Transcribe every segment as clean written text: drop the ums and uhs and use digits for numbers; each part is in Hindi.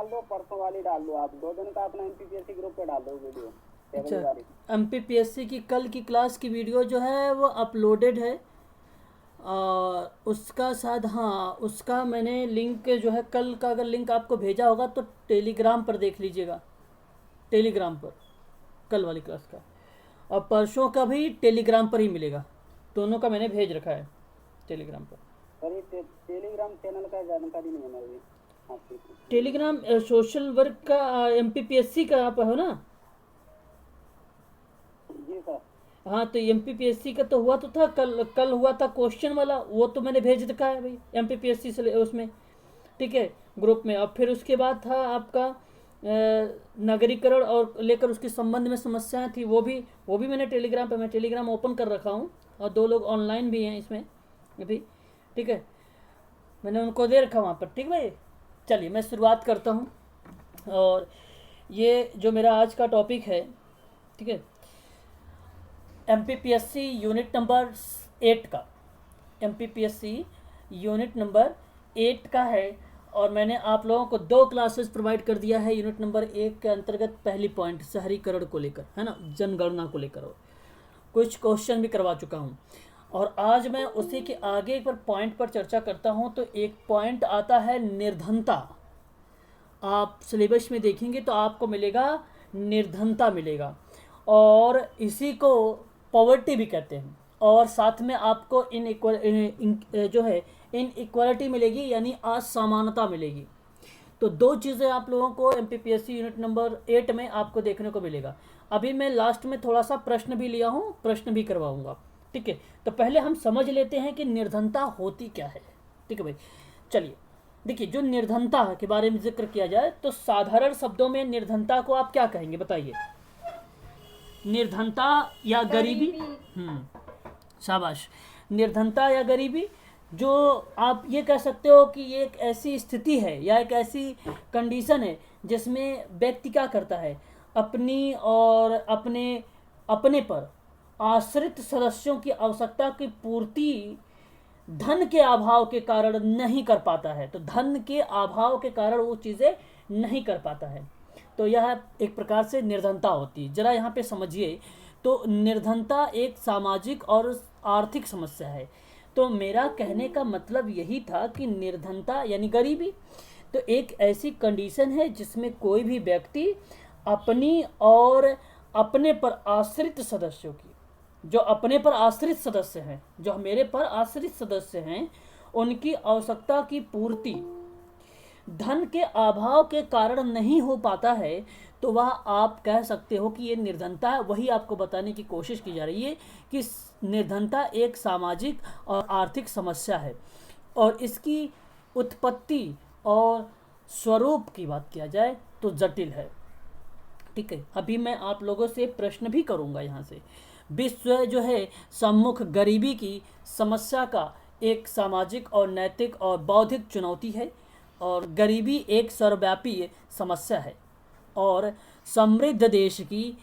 डाल दो, परसों वाली डाल दो, आप 2 दिन का अपना एमपीपीएससी ग्रुप पे डाल दो वीडियो अच्छा, पहली वाली। एमपीपीएससी की कल की क्लास की वीडियो जो है वो अपलोडेड है। और उसका शायद, हाँ, उसका मैंने लिंक जो है कल का, अगर लिंक आपको भेजा होगा तो टेलीग्राम पर देख लीजिएगा। टेलीग्राम पर कल वाली क्लास का, और परसों का भी टेलीग्राम पर ही मिलेगा। दोनों का मैंने भेज रखा है टेलीग्राम पर। सर ये टेलीग्राम चैनल का जानकारी नहीं है मेरी आपकी। टेलीग्राम सोशल वर्क का, एमपीपीएससी का आप हो ना? जी सर। हाँ, तो एमपीपीएससी का तो हुआ तो था, कल कल हुआ था क्वेश्चन वाला, वो तो मैंने भेज रखा है भाई एमपीपीएससी से उसमें। ठीक है, ग्रुप में। अब फिर उसके बाद था आपका नागरिकरण और लेकर उसके संबंध में समस्याएं थी, वो भी मैंने टेलीग्राम पे, मैं टेलीग्राम ओपन कर रखा हूँ, और 2 लोग ऑनलाइन भी हैं इसमें अभी। ठीक है, मैंने उनको दे रखा वहाँ पर। ठीक भाई, चलिए मैं शुरुआत करता हूँ। और ये जो मेरा आज का टॉपिक है, ठीक है, एमपीपीएससी यूनिट नंबर 8 का, एमपीपीएससी यूनिट नंबर 8 का है। और मैंने आप लोगों को 2 क्लासेस प्रोवाइड कर दिया है यूनिट नंबर 1 के अंतर्गत। पहली पॉइंट शहरीकरण को लेकर है ना, जनगणना को लेकर, और कुछ क्वेश्चन भी करवा चुका हूँ। और आज मैं उसी के आगे पर पॉइंट पर चर्चा करता हूँ। तो एक पॉइंट आता है निर्धनता। आप सिलेबस में देखेंगे तो आपको मिलेगा निर्धनता मिलेगा, और इसी को पॉवर्टी भी कहते हैं। और साथ में आपको जो है इन इक्वालिटी मिलेगी, यानी असमानता मिलेगी। तो 2 चीज़ें आप लोगों को एमपीपीएससी यूनिट नंबर 8 में आपको देखने को मिलेगा। अभी मैं लास्ट में थोड़ा सा प्रश्न भी लिया हूँ, प्रश्न भी करवाऊंगा। ठीक है, तो पहले हम समझ लेते हैं कि निर्धनता होती क्या है। ठीक है भाई, चलिए। देखिए, जो निर्धनता के बारे में जिक्र किया जाए तो साधारण शब्दों में निर्धनता को आप क्या कहेंगे, बताइए। निर्धनता या गरीबी? हम्म, शाबाश। निर्धनता या गरीबी, जो आप ये कह सकते हो कि ये एक ऐसी स्थिति है या एक ऐसी कंडीशन है जिसमें व्यक्ति क्या करता है, अपनी और अपने अपने पर आश्रित सदस्यों की आवश्यकता की पूर्ति धन के अभाव के कारण नहीं कर पाता है। तो धन के अभाव के कारण वो चीज़ें नहीं कर पाता है, तो यह एक प्रकार से निर्धनता होती है। जरा यहाँ पे समझिए, तो निर्धनता एक सामाजिक और आर्थिक समस्या है। तो मेरा कहने का मतलब यही था कि निर्धनता यानी गरीबी तो एक ऐसी कंडीशन है जिसमें कोई भी व्यक्ति अपनी और अपने पर आश्रित सदस्यों की, जो अपने पर आश्रित सदस्य हैं, जो मेरे पर आश्रित सदस्य हैं, उनकी आवश्यकता की पूर्ति धन के अभाव के कारण नहीं हो पाता है, तो वह आप कह सकते हो कि ये निर्धनता है। वही आपको बताने की कोशिश की जा रही है कि निर्धनता एक सामाजिक और आर्थिक समस्या है, और इसकी उत्पत्ति और स्वरूप की बात किया जाए तो जटिल है। ठीक है, अभी मैं आप लोगों से प्रश्न भी करूंगा यहाँ से। विश्व जो है सम्मुख गरीबी की समस्या का एक सामाजिक और नैतिक और बौद्धिक चुनौती है, और गरीबी एक सर्वव्यापी समस्या है, और समृद्ध देश की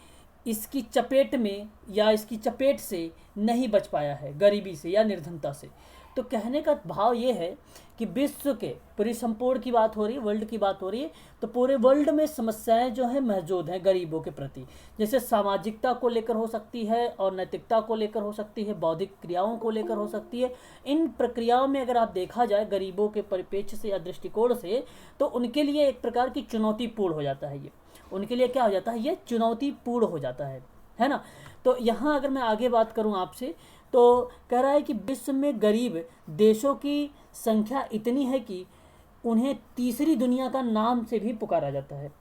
इसकी चपेट में या इसकी चपेट से नहीं बच पाया है, गरीबी से या निर्धनता से। तो कहने का भाव ये है कि विश्व के पूरी संपूर्ण की बात हो रही है, वर्ल्ड की बात हो रही है, तो पूरे वर्ल्ड में समस्याएं जो है मौजूद हैं गरीबों के प्रति। जैसे सामाजिकता को लेकर हो सकती है, और नैतिकता को लेकर हो सकती है, बौद्धिक क्रियाओं को लेकर हो सकती है। इन प्रक्रियाओं में अगर आप देखा जाए गरीबों के परिप्रेक्ष्य से या दृष्टिकोण से, तो उनके लिए एक प्रकार की चुनौतीपूर्ण हो जाता है। ये उनके लिए क्या हो जाता है, ये चुनौतीपूर्ण हो जाता है ना। तो यहाँ अगर मैं आगे बात करूँ आपसे, तो कह रहा है कि विश्व में गरीब देशों की संख्या इतनी है कि उन्हें तीसरी दुनिया का नाम से भी पुकारा जाता है।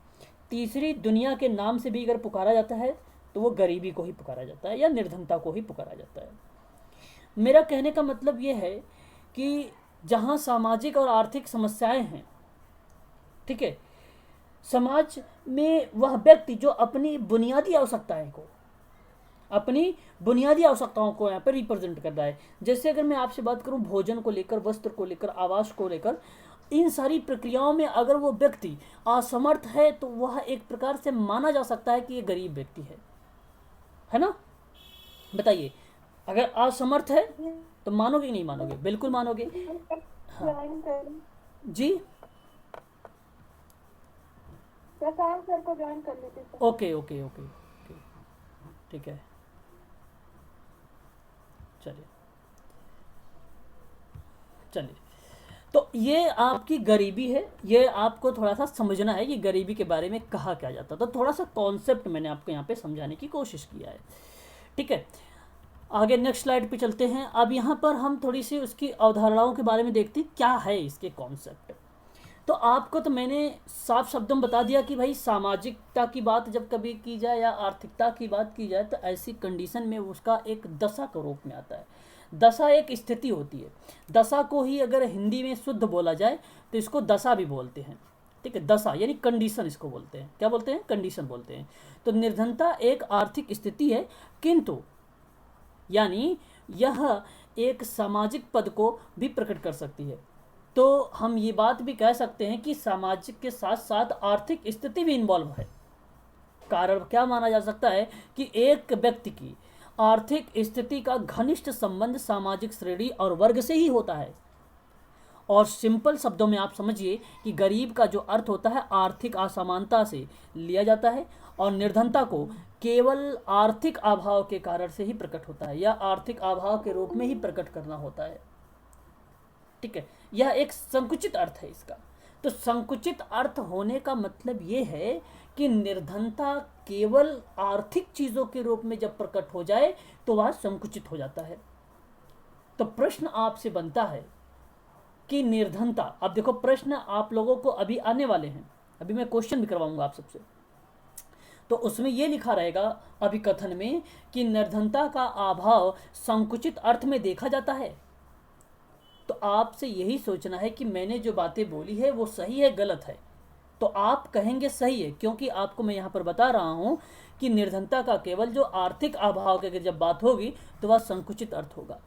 तीसरी दुनिया के नाम से भी अगर पुकारा जाता है तो वो गरीबी को ही पुकारा जाता है या निर्धनता को ही पुकारा जाता है। मेरा कहने का मतलब ये है कि जहाँ सामाजिक और आर्थिक समस्याएं हैं, ठीक है, समाज में वह व्यक्ति जो अपनी बुनियादी आवश्यकताओं को यहाँ पर रिप्रेजेंट कर रहा है। जैसे अगर मैं आपसे बात करूँ भोजन को लेकर, वस्त्र को लेकर, आवास को लेकर, इन सारी प्रक्रियाओं में अगर वो व्यक्ति असमर्थ है तो वह एक प्रकार से माना जा सकता है कि ये गरीब व्यक्ति है ना। बताइए, अगर असमर्थ है तो मानोगे कि नहीं मानोगे? बिल्कुल मानोगे। हाँ जी, प्रशांत सर को ज्वाइन कर लेते sir. Okay okay okay okay, ठीक है, चलिए चलिए। तो ये आपकी गरीबी है, ये आपको थोड़ा सा समझना है कि गरीबी के बारे में कहा क्या जाता है। तो थोड़ा सा कॉन्सेप्ट मैंने आपको यहाँ पे समझाने की कोशिश किया है, ठीक है। आगे नेक्स्ट स्लाइड पे चलते हैं। अब यहाँ पर हम थोड़ी सी उसकी अवधारणाओं के बारे में देखते हैं, क्या है इसके कॉन्सेप्ट। तो आपको तो मैंने साफ शब्दों में बता दिया कि भाई सामाजिकता की बात जब कभी की जाए या आर्थिकता की बात की जाए तो ऐसी कंडीशन में उसका एक दशा के रूप में आता है। दशा एक स्थिति होती है। दशा को ही अगर हिंदी में शुद्ध बोला जाए तो इसको दशा भी बोलते हैं, ठीक है। दशा यानी कंडीशन इसको बोलते हैं। क्या बोलते हैं? कंडीशन बोलते हैं। तो निर्धनता एक आर्थिक स्थिति है, किंतु यानी यह एक सामाजिक पद को भी प्रकट कर सकती है। तो हम ये बात भी कह सकते हैं कि सामाजिक के साथ साथ आर्थिक स्थिति भी इन्वॉल्व है। कारण क्या माना जा सकता है कि एक व्यक्ति की आर्थिक स्थिति का घनिष्ठ संबंध सामाजिक श्रेणी और वर्ग से ही होता है। और सिंपल शब्दों में आप समझिए कि गरीब का जो अर्थ होता है आर्थिक असमानता से लिया जाता है, और निर्धनता को केवल आर्थिक अभाव के कारण से ही प्रकट होता है, या आर्थिक अभाव के रूप में ही प्रकट करना होता है, ठीक है। यह एक संकुचित अर्थ है इसका। तो संकुचित अर्थ होने का मतलब ये है कि निर्धनता केवल आर्थिक चीजों के रूप में जब प्रकट हो जाए तो वह संकुचित हो जाता है। तो प्रश्न आपसे बनता है कि निर्धनता, अब देखो प्रश्न आप लोगों को अभी आने वाले हैं, अभी मैं क्वेश्चन भी करवाऊंगा आप सबसे। तो उसमें यह लिखा रहेगा अभिकथन में कि निर्धनता का अभाव संकुचित अर्थ में देखा जाता है। तो आपसे यही सोचना है कि मैंने जो बातें बोली है वो सही है गलत है। तो आप कहेंगे सही है, क्योंकि आपको मैं यहाँ पर बता रहा हूँ कि निर्धनता का केवल जो आर्थिक अभाव की जब बात होगी तो वह संकुचित अर्थ होगा।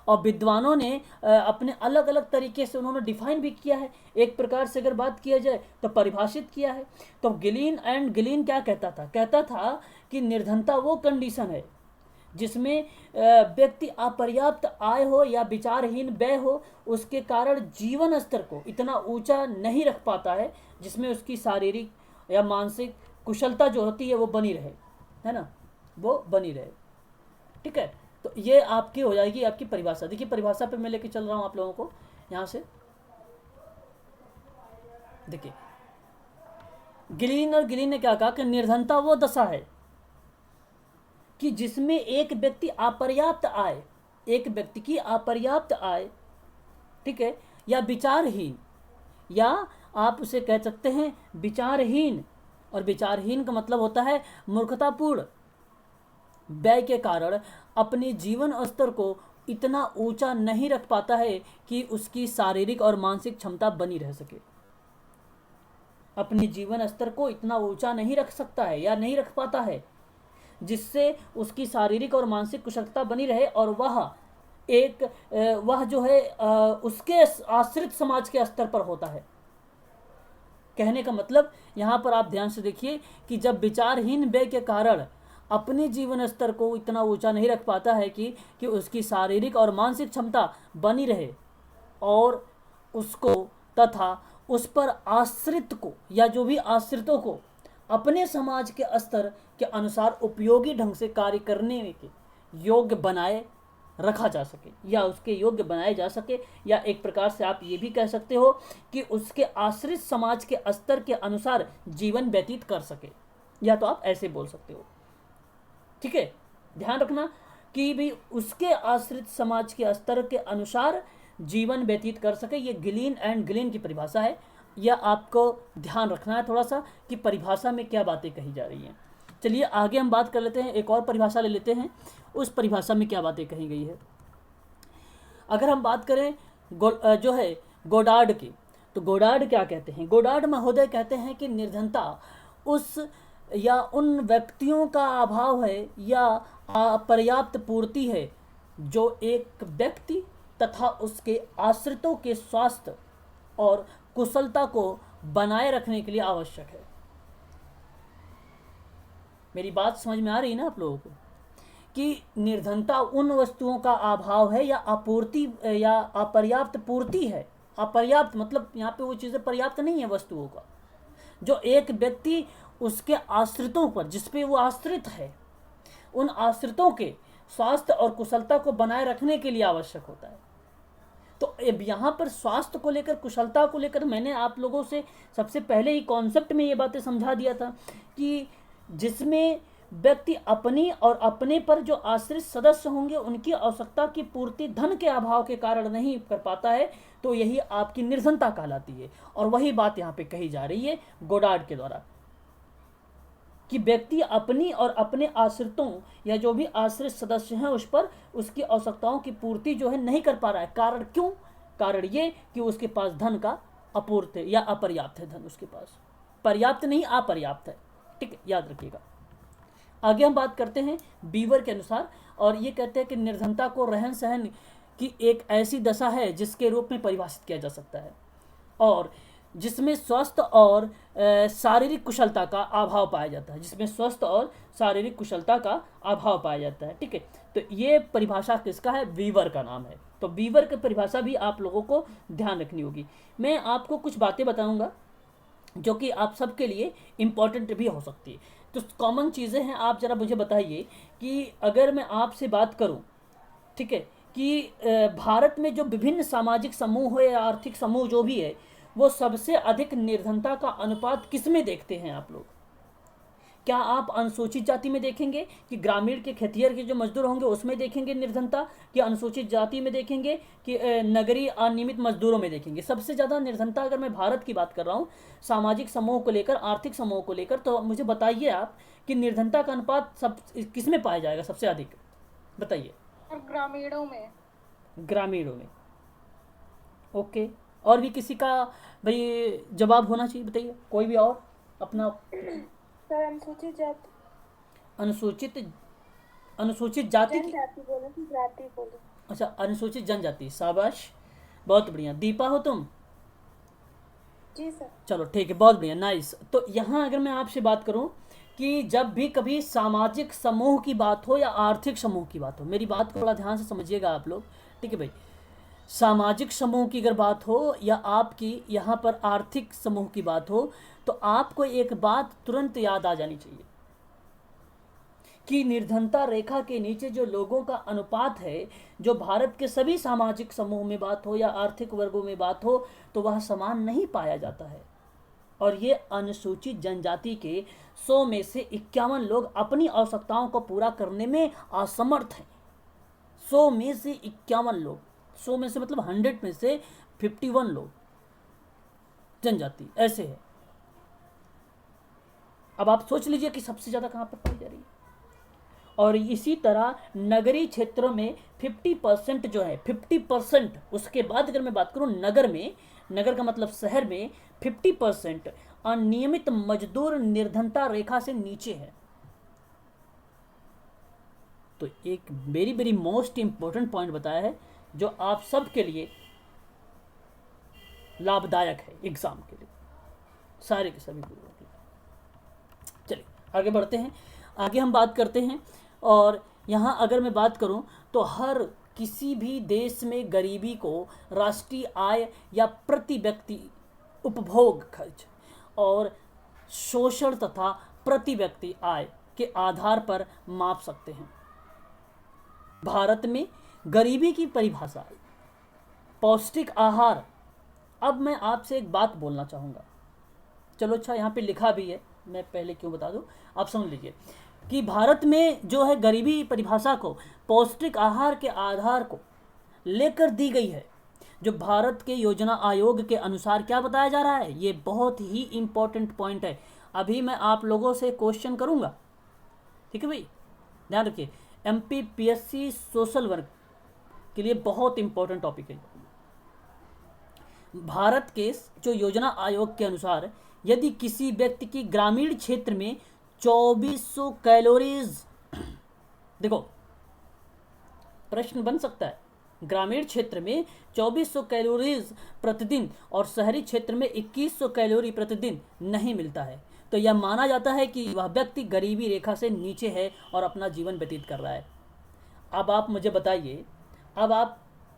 और विद्वानों ने अपने अलग अलग तरीके से उन्होंने डिफाइन भी किया है। एक प्रकार से अगर बात किया जाए तो परिभाषित किया है। तो गिलीन क्या कहता था? कहता था कि निर्धनता वो कंडीशन है जिसमें व्यक्ति अपर्याप्त आय हो या विचारहीन व्यय हो, उसके कारण जीवन स्तर को इतना ऊंचा नहीं रख पाता है जिसमें उसकी शारीरिक या मानसिक कुशलता जो होती है वो बनी रहे, है ना, वो बनी रहे, ठीक है। तो ये आपकी हो जाएगी आपकी परिभाषा। देखिए परिभाषा पे मैं लेके चल रहा हूँ आप लोगों को यहाँ से। देखिए गिलीन ने क्या कहा कि निर्धनता वो दशा है कि जिसमें एक व्यक्ति अपर्याप्त आय, एक व्यक्ति की अपर्याप्त आय, ठीक है, या विचारहीन, या आप उसे कह सकते हैं विचारहीन, और विचारहीन का मतलब होता है मूर्खतापूर्ण व्यय के कारण अपने जीवन स्तर को इतना ऊंचा नहीं रख पाता है कि उसकी शारीरिक और मानसिक क्षमता बनी रह सके। अपने जीवन स्तर को इतना ऊंचा नहीं रख सकता है या नहीं रख पाता है जिससे उसकी शारीरिक और मानसिक कुशलता बनी रहे, और वह जो है उसके आश्रित समाज के स्तर पर होता है। कहने का मतलब यहाँ पर आप ध्यान से देखिए कि जब विचारहीन व्यय के कारण अपने जीवन स्तर को इतना ऊंचा नहीं रख पाता है कि उसकी शारीरिक और मानसिक क्षमता बनी रहे, और उसको तथा उस पर आश्रित को या जो भी आश्रितों को अपने समाज के स्तर के अनुसार उपयोगी ढंग से कार्य करने के योग्य बनाए रखा जा सके, या उसके योग्य बनाए जा सके, या एक प्रकार से आप ये भी कह सकते हो कि उसके आश्रित समाज के स्तर के अनुसार जीवन व्यतीत कर सके, या तो आप ऐसे बोल सकते हो, ठीक है। ध्यान रखना कि भी उसके आश्रित समाज के स्तर के अनुसार जीवन व्यतीत कर सके। ये गिलीन की परिभाषा है। यह आपको ध्यान रखना है थोड़ा सा कि परिभाषा में क्या बातें कही जा रही हैं। चलिए आगे हम बात कर लेते हैं, एक और परिभाषा ले लेते हैं, उस परिभाषा में क्या बातें कही गई है। अगर हम बात करें जो है गोडार्ड की, तो गोडार्ड क्या कहते हैं? गोडार्ड महोदय कहते हैं कि निर्धनता उस या उन व्यक्तियों का अभाव है या अपर्याप्त पूर्ति है जो एक व्यक्ति तथा उसके आश्रितों के स्वास्थ्य और कुशलता को बनाए रखने के लिए आवश्यक है। मेरी बात समझ में आ रही है ना आप लोगों को कि निर्धनता उन वस्तुओं का अभाव है या अपूर्ति या अपर्याप्त पूर्ति है। अपर्याप्त मतलब यहाँ पे वो चीज़ें पर्याप्त नहीं है वस्तुओं का, जो एक व्यक्ति उसके आश्रितों पर, जिस पे वो आश्रित है, उन आश्रितों के स्वास्थ्य और कुशलता को बनाए रखने के लिए आवश्यक होता है। तो अब यहाँ पर स्वास्थ्य को लेकर, कुशलता को लेकर मैंने आप लोगों से सबसे पहले ही कॉन्सेप्ट में ये बातें समझा दिया था कि जिसमें व्यक्ति अपनी और अपने पर जो आश्रित सदस्य होंगे उनकी आवश्यकता की पूर्ति धन के अभाव के कारण नहीं कर पाता है, तो यही आपकी निर्धनता कहलाती है। और वही बात यहाँ पे कही जा रही है गोडार्ड के द्वारा कि व्यक्ति अपनी और अपने आश्रितों या जो भी आश्रित सदस्य हैं उस पर उसकी आवश्यकताओं की पूर्ति जो है नहीं कर पा रहा है। कारण क्यों? कारण ये कि उसके पास धन का अपूर्त है या अपर्याप्त है। धन उसके पास पर्याप्त नहीं, अपर्याप्त है। ठीक है, याद रखिएगा। आगे हम बात करते हैं बीवर के अनुसार, और ये कहते हैं कि निर्धनता को रहन सहन की एक ऐसी दशा है जिसके रूप में परिभाषित किया जा सकता है और जिसमें स्वस्थ और शारीरिक कुशलता का अभाव पाया जाता है, जिसमें स्वस्थ और शारीरिक कुशलता का अभाव पाया जाता है। ठीक है, तो ये परिभाषा किसका है? बीवर का नाम है। तो बीवर की परिभाषा भी आप लोगों को ध्यान रखनी होगी। मैं आपको कुछ बातें बताऊंगा जो कि आप सबके लिए इम्पोर्टेंट भी हो सकती है। तो कॉमन चीज़ें हैं, आप ज़रा मुझे बताइए कि अगर मैं आपसे बात करूं, ठीक है, कि भारत में जो विभिन्न सामाजिक समूह है या आर्थिक समूह जो भी है, वो सबसे अधिक निर्धनता का अनुपात किस में देखते हैं आप लोग? क्या आप अनुसूचित जाति में देखेंगे कि ग्रामीण के खेतिहर के जो मजदूर होंगे उसमें देखेंगे निर्धनता, कि अनुसूचित जाति में देखेंगे, कि नगरीय अनियमित मजदूरों में देखेंगे? सबसे ज़्यादा निर्धनता अगर मैं भारत की बात कर रहा हूँ सामाजिक समूह को लेकर, आर्थिक समूह को लेकर, तो मुझे बताइए आप कि निर्धनता का अनुपात सब किस में पाया जाएगा सबसे अधिक? बताइए। और ग्रामीणों में। ग्रामीणों में। ओके, और भी किसी का भाई जवाब होना चाहिए? बताइए कोई भी और अपना। सर अनुसूचित जाति। अनुसूचित जाति की, जनजाति बोले कि जाति बोले? अच्छा, अनुसूचित जनजाति। शाबाश, बहुत बढ़िया। दीपा हो तुम? जी सर। चलो ठीक है, बहुत बढ़िया, नाइस। तो यहाँ अगर मैं आपसे बात करूँ कि जब भी कभी सामाजिक समूह की बात हो या आर्थिक समूह की बात हो, मेरी बात को थोड़ा ध्यान से समझिएगा आप लोग, ठीक है भाई। सामाजिक समूह की अगर बात हो या आपकी यहाँ पर आर्थिक समूह की बात हो, तो आपको एक बात तुरंत याद आ जानी चाहिए कि निर्धनता रेखा के नीचे जो लोगों का अनुपात है, जो भारत के सभी सामाजिक समूह में बात हो या आर्थिक वर्गों में बात हो, तो वह समान नहीं पाया जाता है। और ये अनुसूचित जनजाति के 100 में से 51 लोग अपनी आवश्यकताओं को पूरा करने में असमर्थ हैं। 100 में से 51 लोग, 100 में से मतलब 100 में से 51 लोग जनजाति ऐसे है। अब आप सोच लीजिए कि सबसे ज़्यादा कहाँ पर पाई जा रही है। और इसी तरह नगरीय क्षेत्रों में 50% जो है, 50%, उसके बाद अगर मैं बात करूँ नगर में, नगर का मतलब शहर में 50% अनियमित मजदूर निर्धनता रेखा से नीचे है। तो एक very very most important point बताया है जो आप सब के लिए लाभदायक है एग्जाम के लिए, सारे के सभी गुरुओं के लिए। चलिए आगे बढ़ते हैं। आगे हम बात करते हैं, और यहाँ अगर मैं बात करूँ तो हर किसी भी देश में गरीबी को राष्ट्रीय आय या प्रति व्यक्ति उपभोग खर्च और शोषण तथा प्रति व्यक्ति आय के आधार पर माप सकते हैं। भारत में गरीबी की परिभाषा, पौष्टिक आहार। अब मैं आपसे एक बात बोलना चाहूँगा, चलो अच्छा यहाँ पे लिखा भी है, मैं पहले क्यों बता दूँ, आप सुन लीजिए कि भारत में जो है गरीबी परिभाषा को पौष्टिक आहार के आधार को लेकर दी गई है, जो भारत के योजना आयोग के अनुसार क्या बताया जा रहा है। ये बहुत ही इंपॉर्टेंट पॉइंट है। अभी मैं आप लोगों से क्वेश्चन करूँगा, ठीक है भाई, ध्यान रखिए। MPPSC सोशल वर्क के लिए बहुत इंपॉर्टेंट टॉपिक है। भारत के जो योजना आयोग के अनुसार यदि किसी व्यक्ति की ग्रामीण क्षेत्र में 2400 कैलोरीज, देखो प्रश्न बन सकता है, ग्रामीण क्षेत्र में 2400 कैलोरीज प्रतिदिन और शहरी क्षेत्र में 2100 कैलोरी प्रतिदिन नहीं मिलता है, तो यह माना जाता है कि वह व्यक्ति गरीबी रेखा से नीचे है और अपना जीवन व्यतीत कर रहा है। अब आप मुझे बताइए, अब आप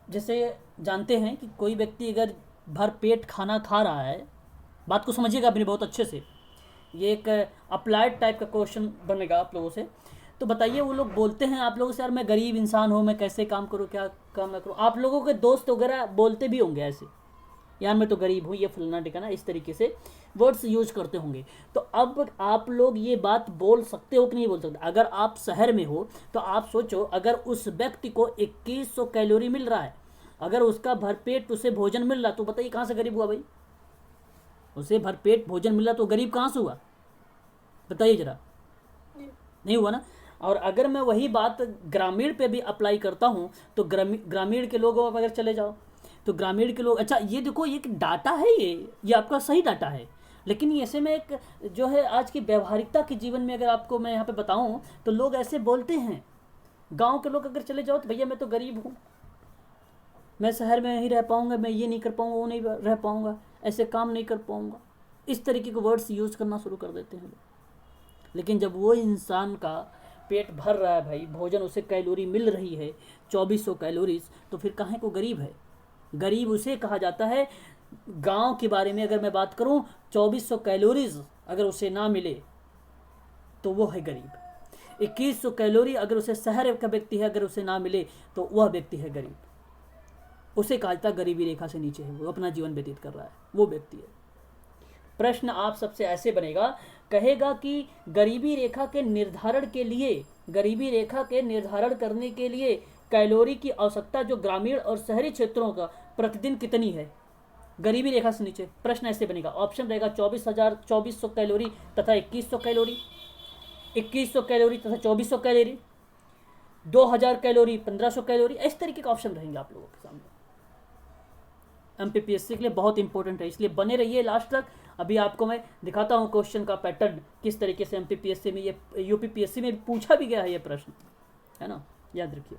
जैसे जानते हैं कि कोई व्यक्ति अगर भर पेट खाना खा रहा है, बात को समझिएगा अपनी बहुत अच्छे से, ये एक अप्लाइड टाइप का क्वेश्चन बनेगा आप लोगों से। तो बताइए, वो लोग बोलते हैं आप लोगों से, यार मैं गरीब इंसान हूँ, मैं कैसे काम करूँ, क्या काम ना करूँ। आप लोगों के दोस्त वगैरह बोलते भी होंगे ऐसे, यार मैं तो गरीब हूँ, ये फलाना ठिकाना, इस तरीके से वर्ड्स यूज करते होंगे। तो अब आप लोग ये बात बोल सकते हो कि नहीं बोल सकते? अगर आप शहर में हो तो आप सोचो, अगर उस व्यक्ति को 2100 कैलोरी मिल रहा है, अगर उसका भरपेट उसे भोजन मिल रहा, तो बताइए कहाँ से गरीब हुआ भाई? उसे भरपेट भोजन मिल रहा तो गरीब कहाँ से हुआ? बताइए जरा, नहीं हुआ ना। और अगर मैं वही बात ग्रामीण पे भी अप्लाई करता हूँ, तो ग्रामीण के लोगों पर अगर चले जाओ, तो ग्रामीण के लोग, अच्छा ये देखो, ये एक डाटा है, ये आपका सही डाटा है, लेकिन ऐसे में एक जो है आज की व्यवहारिकता के जीवन में अगर आपको मैं यहाँ पे बताऊँ तो लोग ऐसे बोलते हैं। गांव के लोग अगर चले जाओ तो भैया मैं तो गरीब हूँ, मैं शहर में नहीं रह पाऊँगा, मैं ये नहीं कर पाऊँगा, वो नहीं रह पाऊँगा, ऐसे काम नहीं कर पाऊँगा, इस तरीके के वर्ड्स यूज़ करना शुरू कर देते हैं। लेकिन जब वो इंसान का पेट भर रहा है भाई, भोजन उसे कैलोरी मिल रही है 2400 कैलोरीज, तो फिर काहे को गरीब है? गरीब उसे कहा जाता है। गांव के बारे में अगर मैं बात करूं, 2400 कैलोरीज अगर उसे ना मिले तो वो है गरीब। 2100 कैलोरी अगर उसे शहर का व्यक्ति है, अगर उसे ना मिले तो वह व्यक्ति है गरीब। उसे कहा जाता है गरीबी रेखा से नीचे है, वो अपना जीवन व्यतीत कर रहा है, वो व्यक्ति है। प्रश्न आप सबसे ऐसे बनेगा, कहेगा कि गरीबी रेखा के निर्धारण के लिए, गरीबी रेखा के निर्धारण करने के लिए कैलोरी की आवश्यकता जो ग्रामीण और शहरी क्षेत्रों का प्रतिदिन कितनी है? गरीबी रेखा से नीचे प्रश्न ऐसे बनेगा। ऑप्शन रहेगा 2400 कैलोरी तथा 2100 कैलोरी, 2100 कैलोरी तथा 2400 कैलोरी, 2000 कैलोरी, 1500 कैलोरी, इस तरीके का ऑप्शन रहेंगे आप लोगों के सामने। एमपीपीएससी के लिए बहुत इंपॉर्टेंट है, इसलिए बने रहिए लास्ट तक। अभी आपको मैं दिखाता हूँ क्वेश्चन का पैटर्न, किस तरीके से एमपीपीएससी में, ये यूपीपीएससी में पूछा भी गया है ये प्रश्न, है ना, याद रखिए।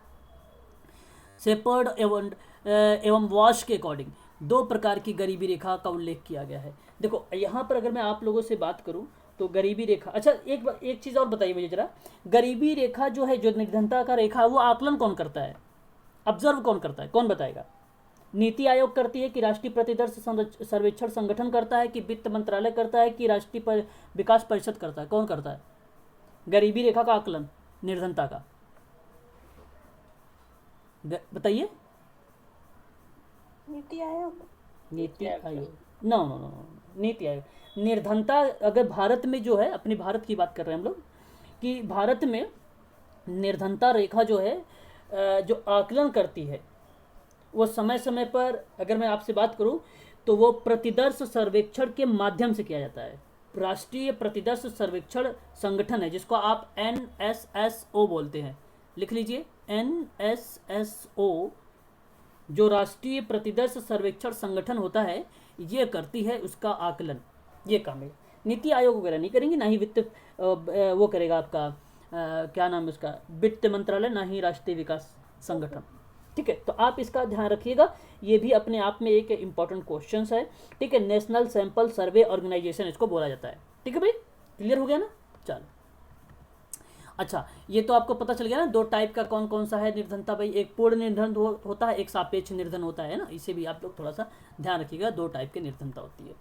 शेपर्ड एवं वॉश के अकॉर्डिंग दो प्रकार की गरीबी रेखा का उल्लेख किया गया है। देखो यहाँ पर अगर मैं आप लोगों से बात करूँ तो गरीबी रेखा, अच्छा एक चीज़ और बताइए मुझे जरा, गरीबी रेखा जो है, जो निर्धनता का रेखा है, वो आकलन कौन करता है? ऑब्जर्व कौन करता है? कौन बताएगा? नीति आयोग करती है कि राष्ट्रीय प्रतिदर्श सर्वेक्षण संगठन करता है कि वित्त मंत्रालय करता है कि राष्ट्रीय विकास परिषद करता है? कौन करता है गरीबी रेखा का आकलन, निर्धनता का? बताइए। NITI Aayog. NITI Aayog? No no no, NITI Aayog. निर्धनता अगर भारत में जो है, अपने भारत की बात कर रहे हैं हम लोग, कि भारत में निर्धनता रेखा जो है, जो आकलन करती है, वो समय समय पर, अगर मैं आपसे बात करूं तो वो प्रतिदर्श सर्वेक्षण के माध्यम से किया जाता है। राष्ट्रीय प्रतिदर्श सर्वेक्षण संगठन है, जिसको आप NSSO बोलते हैं, लिख लीजिए NSSO, जो राष्ट्रीय प्रतिदर्श सर्वेक्षण संगठन होता है, ये करती है उसका आकलन, ये काम है। नीति आयोग वगैरह नहीं करेंगे, ना ही वित्त वो करेगा आपका क्या नाम है उसका, वित्त मंत्रालय, ना ही राष्ट्रीय विकास संगठन। ठीक है, तो आप इसका ध्यान रखिएगा, ये भी अपने आप में एक इम्पॉर्टेंट क्वेश्चन है। ठीक है, नेशनल सैंपल सर्वे ऑर्गेनाइजेशन इसको बोला जाता है। ठीक है भाई, क्लियर हो गया ना? चलो, अच्छा ये तो आपको पता चल गया ना, दो टाइप का कौन कौन सा है निर्धनता भाई। एक पूर्ण निर्धन होता है, एक सापेक्ष निर्धन होता है ना, इसे भी आप लोग थोड़ा सा ध्यान रखिएगा, दो टाइप के निर्धनता होती है।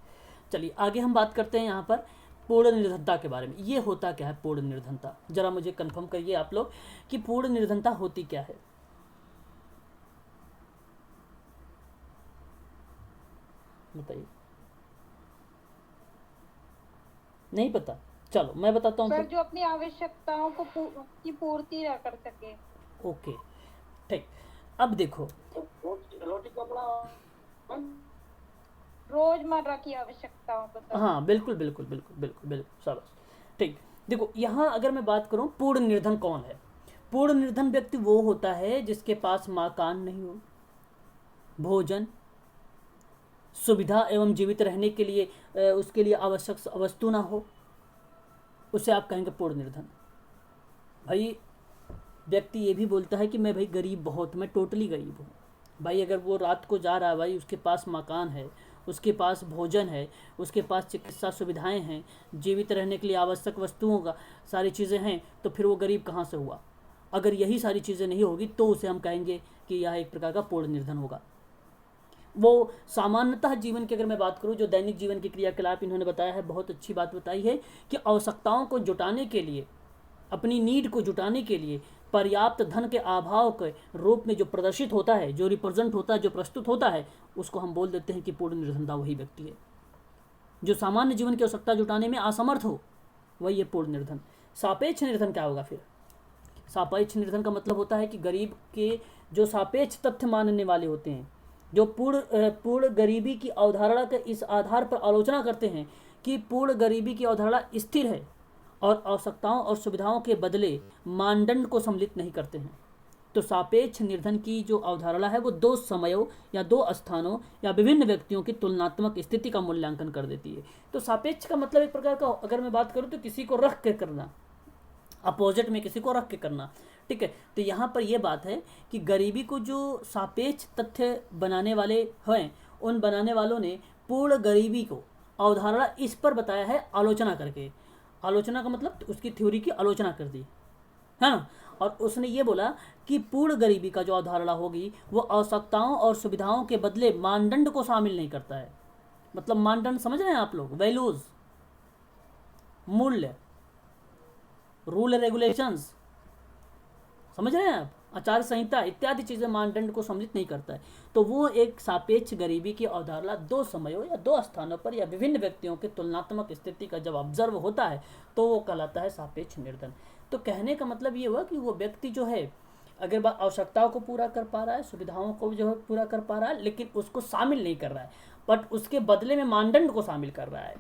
चलिए आगे हम बात करते हैं यहाँ पर पूर्ण निर्धनता के बारे में। ये होता क्या है पूर्ण निर्धनता? जरा मुझे कंफर्म करिए आप लोग कि पूर्ण निर्धनता होती क्या है। बताइए, नहीं पता? चलो मैं बताता हूँ सर, जो अपनी आवश्यकताओं को की पूर्ति न कर सके। ओके, ठीक। अब देखो, रोटी कपड़ा, रोजमर्रा की आवश्यकताओं को सर। हाँ बिल्कुल बिल्कुल बिल्कुल बिल्कुल बिल्कुल, शाबाश। ठीक, देखो यहाँ अगर मैं बात करूँ, पूर्ण निर्धन कौन है? पूर्ण निर्धन व्यक्ति वो होता है जिसके पास मकान नहीं हो, भोजन, सुविधा एवं जीवित रहने के लिए उसके लिए आवश्यक वस्तु ना हो, उसे आप कहेंगे पूर्ण निर्धन। भाई व्यक्ति ये भी बोलता है कि मैं भाई गरीब बहुत, मैं टोटली गरीब हूँ। भाई अगर वो रात को जा रहा है, भाई उसके पास मकान है, उसके पास भोजन है, उसके पास चिकित्सा सुविधाएं हैं, जीवित रहने के लिए आवश्यक वस्तुओं का सारी चीज़ें हैं, तो फिर वो गरीब कहाँ से हुआ? अगर यही सारी चीज़ें नहीं होगी तो उसे हम कहेंगे कि यह एक प्रकार का पूर्ण निर्धन होगा। वो सामान्यतः जीवन की अगर मैं बात करूं, जो दैनिक जीवन के क्रियाकलाप इन्होंने बताया है, बहुत अच्छी बात बताई है कि आवश्यकताओं को जुटाने के लिए, अपनी नीड को जुटाने के लिए पर्याप्त धन के अभाव के रूप में जो प्रदर्शित होता है, जो रिप्रेजेंट होता है, जो प्रस्तुत होता है, उसको हम बोल देते हैं कि पूर्ण निर्धनता वही व्यक्ति है। जो सामान्य जीवन की आवश्यकता जुटाने में असमर्थ हो, वही है पूर्ण निर्धन। सापेक्ष निर्धन क्या होगा फिर? सापेक्ष निर्धन का मतलब होता है कि गरीब के जो सापेक्ष तथ्य मानने वाले होते हैं, जो पूर्ण गरीबी की अवधारणा के इस आधार पर आलोचना करते हैं कि पूर्ण गरीबी की अवधारणा स्थिर है और आवश्यकताओं और सुविधाओं के बदले मानदंड को सम्मिलित नहीं करते हैं। तो सापेक्ष निर्धन की जो अवधारणा है वो दो समयों या दो स्थानों या विभिन्न व्यक्तियों की तुलनात्मक स्थिति का मूल्यांकन कर देती है। तो सापेक्ष का मतलब एक प्रकार का, अगर मैं बात करूँ तो किसी को रख के करना, अपोजिट में किसी को रख के करना, ठीक है। तो यहाँ पर यह बात है कि गरीबी को जो सापेक्ष तथ्य बनाने वाले हैं, उन बनाने वालों ने पूर्ण गरीबी को अवधारणा इस पर बताया है आलोचना करके। आलोचना का मतलब उसकी थ्योरी की आलोचना कर दी है ना। और उसने ये बोला कि पूर्ण गरीबी का जो अवधारणा होगी वो आवश्यकताओं और सुविधाओं के बदले मानदंड को शामिल नहीं करता है। मतलब मानदंड समझ रहे हैं आप लोग? वैल्यूज, मूल्य, रूल रेगुलेशंस, समझ रहे हैं आप? आचार संहिता इत्यादि चीजें मानदंड को सम्मिलित नहीं करता है। तो वो एक सापेक्ष गरीबी की अवधारणा दो समयों या दो स्थानों पर या विभिन्न व्यक्तियों की तुलनात्मक स्थिति का जब ऑब्जर्व होता है तो वो कहलाता है सापेक्ष निर्धन। तो कहने का मतलब ये हुआ कि वो व्यक्ति जो है अगर आवश्यकताओं को पूरा कर पा रहा है, सुविधाओं को जो है पूरा कर पा रहा है, लेकिन उसको शामिल नहीं कर रहा है, बट उसके बदले में मानदंड को शामिल कर रहा है,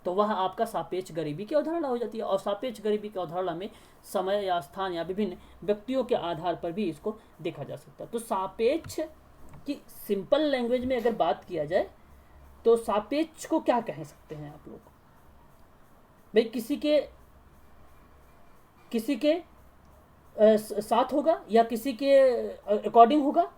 तो वह आपका सापेक्ष गरीबी की अवधारणा हो जाती है। और सापेक्ष गरीबी की अवधारणा में समय या स्थान या विभिन्न व्यक्तियों के आधार पर भी इसको देखा जा सकता है। तो सापेक्ष की सिंपल लैंग्वेज में अगर बात किया जाए तो सापेक्ष को क्या कह सकते हैं आप लोग? भाई किसी के साथ होगा या किसी के अकॉर्डिंग होगा।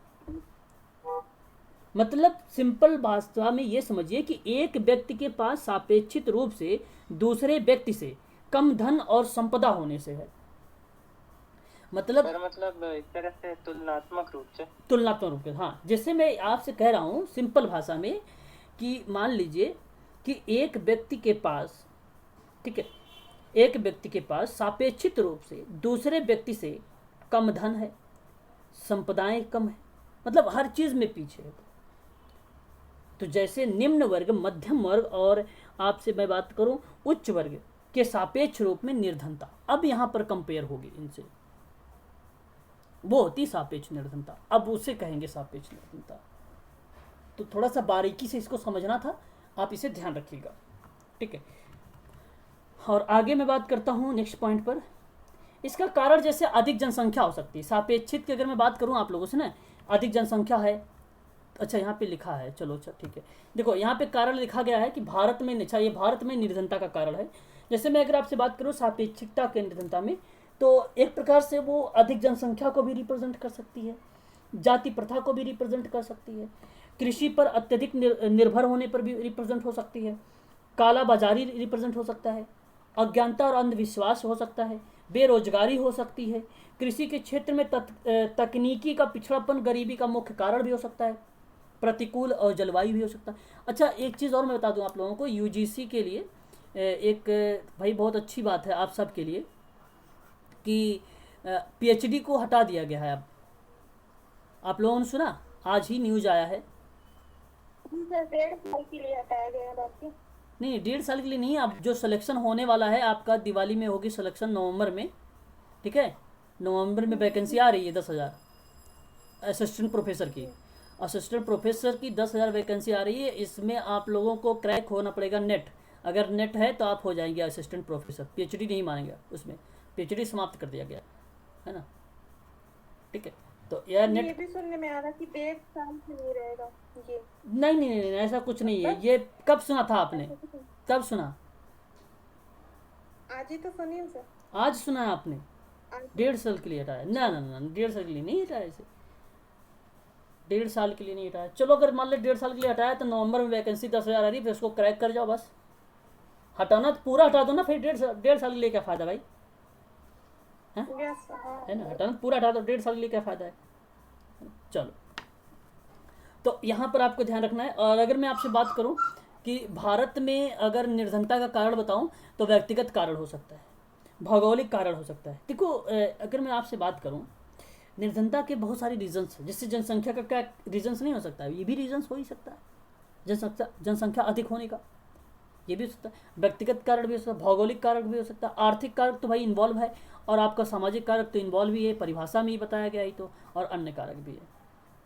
मतलब सिंपल भाषा में ये समझिए कि एक व्यक्ति के पास सापेक्षित रूप से दूसरे व्यक्ति से कम धन और संपदा होने से है। मतलब इस तरह से तुलनात्मक रूप से, हाँ। जैसे मैं आपसे कह रहा हूँ सिंपल भाषा में कि मान लीजिए कि एक व्यक्ति के पास, ठीक है, एक व्यक्ति के पास सापेक्षित रूप से दूसरे व्यक्ति से कम धन है, संपदाएं कम है, मतलब हर चीज में पीछे है। तो जैसे निम्न वर्ग, मध्यम वर्ग और आपसे मैं बात करूं उच्च वर्ग के सापेक्ष रूप में निर्धनता, अब यहां पर कंपेयर होगी इनसे, वो होती सापेक्ष निर्धनता। अब उसे कहेंगे सापेक्ष निर्धनता। तो थोड़ा सा बारीकी से इसको समझना था, आप इसे ध्यान रखिएगा, ठीक है। और आगे मैं बात करता हूं नेक्स्ट पॉइंट पर। इसका कारण जैसे अधिक जनसंख्या हो सकती है। सापेक्षित की अगर मैं बात करूं आप लोगों से ना, अधिक जनसंख्या है, अच्छा यहाँ पे लिखा है, चलो अच्छा ठीक है। देखो यहाँ पे कारण लिखा गया है कि भारत में, अच्छा ये भारत में निर्धनता का कारण है। जैसे मैं अगर आपसे बात करूँ सापेक्षिकता के निर्धनता में, तो एक प्रकार से वो अधिक जनसंख्या को भी रिप्रेजेंट कर सकती है, जाति प्रथा को भी रिप्रेजेंट कर सकती है, कृषि पर अत्यधिक निर्भर होने पर भी रिप्रेजेंट हो सकती है, काला बाजारी रिप्रेजेंट हो सकता है, अज्ञानता और अंधविश्वास हो सकता है, बेरोजगारी हो सकती है, कृषि के क्षेत्र में तकनीकी का पिछड़ापन गरीबी का मुख्य कारण भी हो सकता है, प्रतिकूल और जलवायु भी हो सकता है। अच्छा एक चीज़ और मैं बता दूं आप लोगों को, यूजीसी के लिए एक भाई बहुत अच्छी बात है आप सब के लिए कि पीएचडी को हटा दिया गया है। अब आप लोगों ने सुना, आज ही न्यूज आया है। 1.5 साल के लिए हटाया गया है बाकी। नहीं 1.5 साल के लिए नहीं, अब जो सिलेक्शन होने वाला है आपका, दिवाली में होगी सिलेक्शन, नवंबर में, ठीक है। नवंबर में वैकेंसी आ रही है 10,000 असिस्टेंट प्रोफेसर की। असिस्टेंट प्रोफेसर की 10,000 वैकेंसी आ रही है। इसमें आप लोगों को क्रैक होना पड़ेगा नेट। अगर नेट है तो आप हो जाएंगे असिस्टेंट प्रोफेसर, पीएचडी नहीं मानेंगे उसमें, पीएचडी समाप्त कर दिया गया है ना, ठीक है। तो यार नेट, ये भी सुनने में आ रहा कि 1.5 साल के लिए रहेगा ये। नहीं ऐसा कुछ नहीं है। ये कब सुना था आपने, कब सुना? आज ही तो सुनी उसे। आज सुना है आपने? 1.5 साल के लिए हटाया? ना 1.5 साल के लिए नहीं हटाया इसे, 1.5 साल के लिए नहीं हटाया। चलो अगर मान लो 1.5 साल के लिए हटाया तो नवंबर में वैकेंसी 10,000 आ रही है, फिर उसको क्रैक कर जाओ बस। हटाना तो पूरा हटा दो ना, फिर 1.5 साल के लिए क्या फायदा भाई, है ना? हटाना पूरा हटा दो, 1.5 साल के लिए क्या फायदा है। चलो तो यहाँ पर आपको ध्यान रखना है। और अगर मैं आपसे बात करूँ कि भारत में अगर निर्धनता का कारण बताऊँ तो व्यक्तिगत कारण हो सकता है, भौगोलिक कारण हो सकता है। देखो अगर मैं आपसे बात करूँ, निर्धनता के बहुत सारे रीजंस हैं। जिससे जनसंख्या का क्या रीजंस नहीं हो सकता है, ये भी रीजंस हो ही सकता है। जनसंख्या अधिक होने का ये भी हो सकता है, व्यक्तिगत कारण भी हो सकता है, भौगोलिक कारक भी हो सकता है, आर्थिक कारक तो भाई इन्वॉल्व है, और आपका सामाजिक कारक तो इन्वॉल्व ही है, परिभाषा में ही बताया गया ही तो, और अन्य कारक भी है।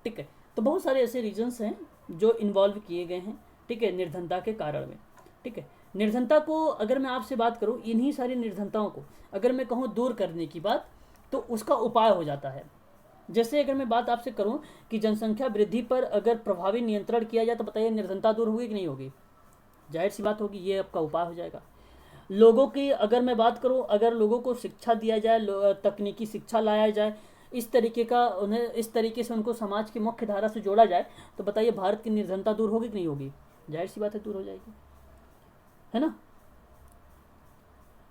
ठीक है, तो बहुत सारे ऐसे रीजंस हैं जो इन्वॉल्व किए गए हैं, ठीक है, निर्धनता के कारण में। ठीक है, निर्धनता को अगर मैं आपसे बात करूं, इन्हीं सारी निर्धनताओं को अगर मैं कहूं दूर करने की बात, तो उसका उपाय हो जाता है। जैसे अगर मैं बात आपसे करूं कि जनसंख्या वृद्धि पर अगर प्रभावी नियंत्रण किया जाए तो बताइए निर्धनता दूर होगी कि नहीं होगी? जाहिर सी बात होगी, ये आपका उपाय हो जाएगा। लोगों की अगर मैं बात करूं, अगर लोगों को शिक्षा दिया जाए, तकनीकी शिक्षा लाया जाए, इस तरीके का उन्हें इस तरीके से उनको समाज की मुख्य धारा से जोड़ा जाए, तो बताइए भारत की निर्धनता दूर होगी कि नहीं होगी? जाहिर सी बात है, दूर हो जाएगी, है ना।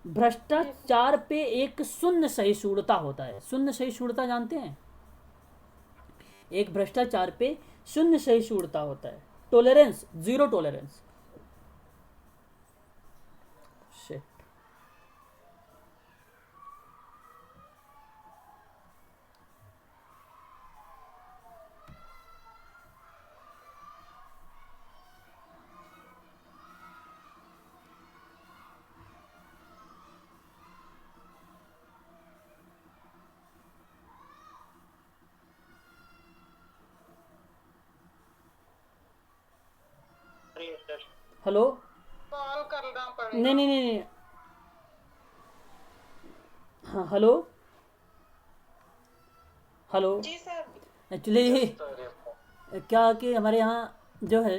भ्रष्टाचार पे एक शून्य सहिष्णुता होता है। शून्य सहिष्णुता जानते हैं? एक भ्रष्टाचार पे शून्य सहिष्णुता होता है, tolerance, zero tolerance. Hello, call करना पड़ेगा। नहीं नहीं नहीं नहीं, हाँ हेलो हेलो। जी सर। एक्चुअली क्या कि हमारे यहाँ जो है